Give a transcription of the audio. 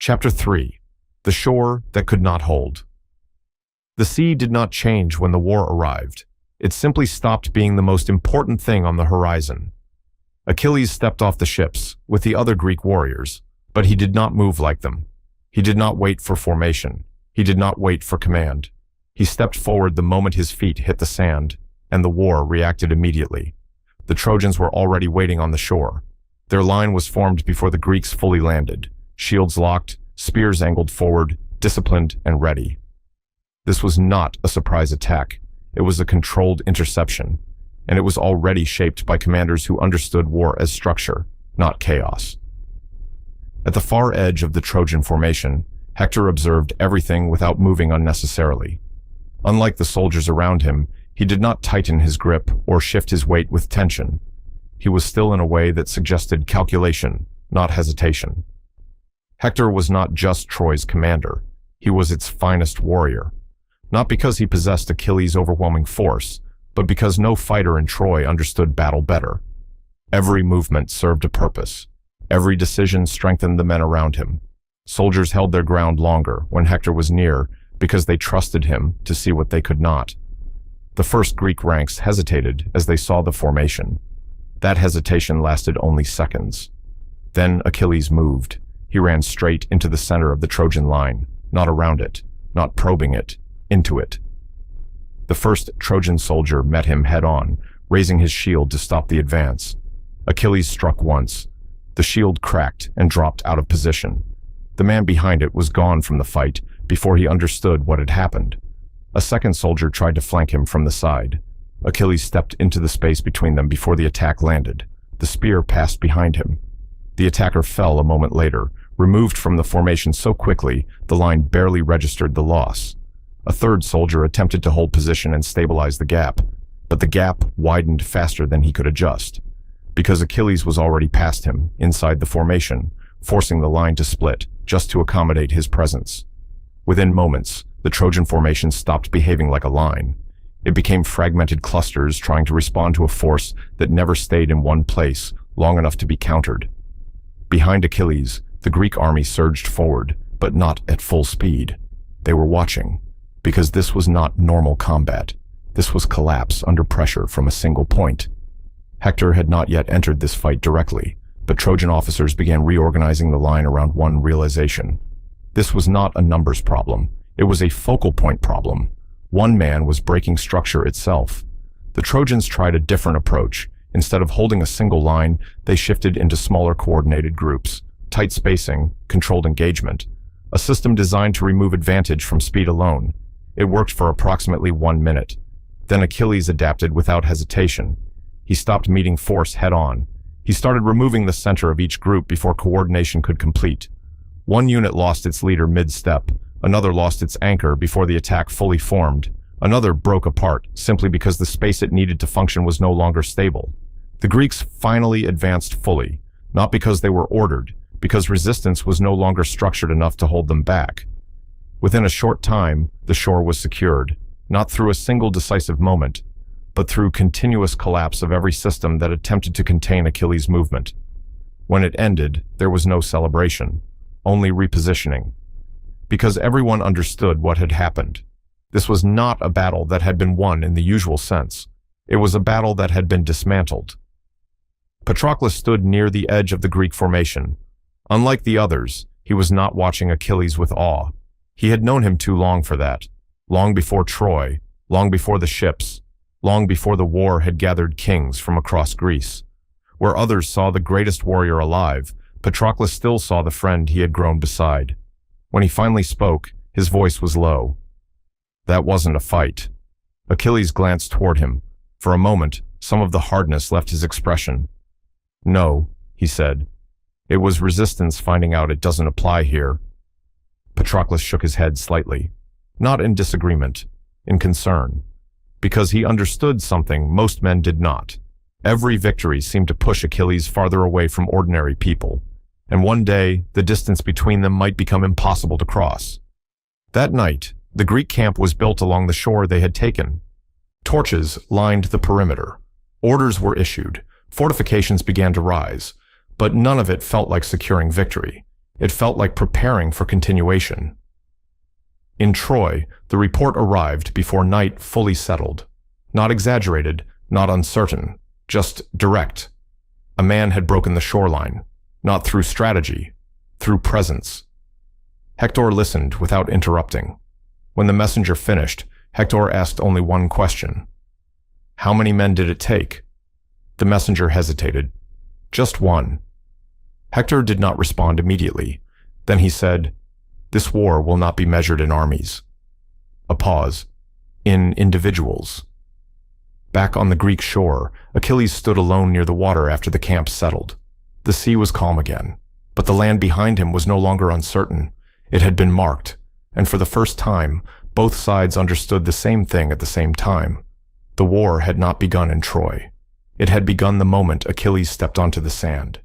Chapter 3. The Shore That Could Not Hold. The sea did not change when the war arrived. It simply stopped being the most important thing on the horizon. Achilles stepped off the ships with the other Greek warriors, but he did not move like them. He did not wait for formation. He did not wait for command. He stepped forward the moment his feet hit the sand, and the war reacted immediately. The Trojans were already waiting on the shore. Their line was formed before the Greeks fully landed. Shields locked, spears angled forward, disciplined and ready. This was not a surprise attack. It was a controlled interception, and it was already shaped by commanders who understood war as structure, not chaos. At the far edge of the Trojan formation, Hector observed everything without moving unnecessarily. Unlike the soldiers around him, he did not tighten his grip or shift his weight with tension. He was still in a way that suggested calculation, not hesitation. Hector was not just Troy's commander. He was its finest warrior. Not because he possessed Achilles' overwhelming force, but because no fighter in Troy understood battle better. Every movement served a purpose. Every decision strengthened the men around him. Soldiers held their ground longer when Hector was near because they trusted him to see what they could not. The first Greek ranks hesitated as they saw the formation. That hesitation lasted only seconds. Then Achilles moved. He ran straight into the center of the Trojan line, not around it, not probing it, into it. The first Trojan soldier met him head-on, raising his shield to stop the advance. Achilles struck once. The shield cracked and dropped out of position. The man behind it was gone from the fight before he understood what had happened. A second soldier tried to flank him from the side. Achilles stepped into the space between them before the attack landed. The spear passed behind him. The attacker fell a moment later, removed from the formation so quickly the line barely registered the loss. A third soldier attempted to hold position and stabilize the gap, but the gap widened faster than he could adjust, because Achilles was already past him, inside the formation, forcing the line to split, just to accommodate his presence. Within moments, the Trojan formation stopped behaving like a line. It became fragmented clusters trying to respond to a force that never stayed in one place long enough to be countered. Behind Achilles, the Greek army surged forward, but not at full speed. They were watching, because this was not normal combat. This was collapse under pressure from a single point. Hector had not yet entered this fight directly, but Trojan officers began reorganizing the line around one realization. This was not a numbers problem. It was a focal point problem. One man was breaking structure itself. The Trojans tried a different approach. Instead of holding a single line, they shifted into smaller coordinated groups. Tight spacing, controlled engagement. A system designed to remove advantage from speed alone. It worked for approximately 1 minute. Then Achilles adapted without hesitation. He stopped meeting force head-on. He started removing the center of each group before coordination could complete. One unit lost its leader mid-step. Another lost its anchor before the attack fully formed. Another broke apart simply because the space it needed to function was no longer stable. The Greeks finally advanced fully, not because they were ordered, because resistance was no longer structured enough to hold them back. Within a short time, the shore was secured, not through a single decisive moment, but through continuous collapse of every system that attempted to contain Achilles' movement. When it ended, there was no celebration, only repositioning. Because everyone understood what had happened. This was not a battle that had been won in the usual sense. It was a battle that had been dismantled. Patroclus stood near the edge of the Greek formation. Unlike the others, he was not watching Achilles with awe. He had known him too long for that. Long before Troy, long before the ships, long before the war had gathered kings from across Greece. Where others saw the greatest warrior alive, Patroclus still saw the friend he had grown beside. When he finally spoke, his voice was low. That wasn't a fight. Achilles glanced toward him. For a moment, some of the hardness left his expression. No, he said. It was resistance finding out it doesn't apply here. Patroclus shook his head slightly. Not in disagreement, in concern. Because he understood something most men did not. Every victory seemed to push Achilles farther away from ordinary people. And one day, the distance between them might become impossible to cross. That night, the Greek camp was built along the shore they had taken. Torches lined the perimeter. Orders were issued. Fortifications began to rise. But none of it felt like securing victory. It felt like preparing for continuation. In Troy, the report arrived before night fully settled. Not exaggerated, not uncertain, just direct. A man had broken the shoreline, not through strategy, through presence. Hector listened without interrupting. When the messenger finished, Hector asked only one question. How many men did it take? The messenger hesitated. Just one. Hector did not respond immediately. Then he said, "This war will not be measured in armies." A pause. In individuals. Back on the Greek shore, Achilles stood alone near the water after the camp settled. The sea was calm again, but the land behind him was no longer uncertain. It had been marked, and for the first time, both sides understood the same thing at the same time. The war had not begun in Troy. It had begun the moment Achilles stepped onto the sand.